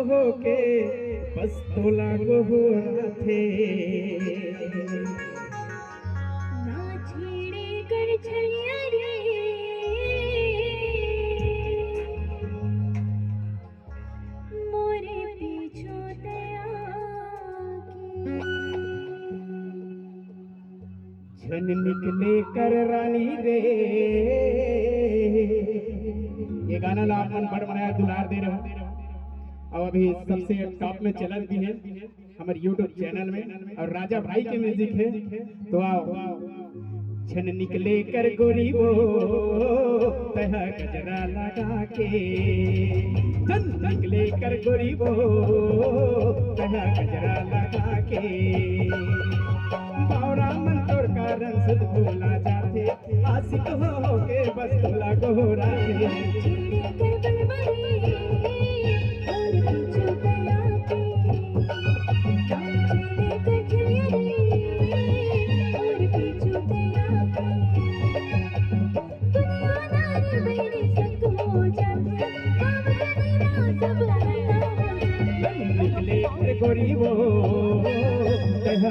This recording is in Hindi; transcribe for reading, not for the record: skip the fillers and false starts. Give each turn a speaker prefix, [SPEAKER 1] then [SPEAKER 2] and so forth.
[SPEAKER 1] होके बस तोला गोरा थे।
[SPEAKER 2] ना छेड़े कर छलिया रे मोरे पीछू दया
[SPEAKER 1] छन निकले कर रानी रे। ये गाना ला अपन बड़ बनाया दुलार दे रहे हो और अभी सबसे टॉप में चलन भी है हमारे यूट्यूब चैनल में और राजा भाई के म्यूजिक है। तो आओ छन निकले कर गोरी वो तह गजरा लगा के। छन निकले कर गोरी वो तह गजरा लगा के। बावरा मन तोर का रंग सुध भूला जाते आशिक हो के बस तोला गोरा थे। निकले गोरी वो तह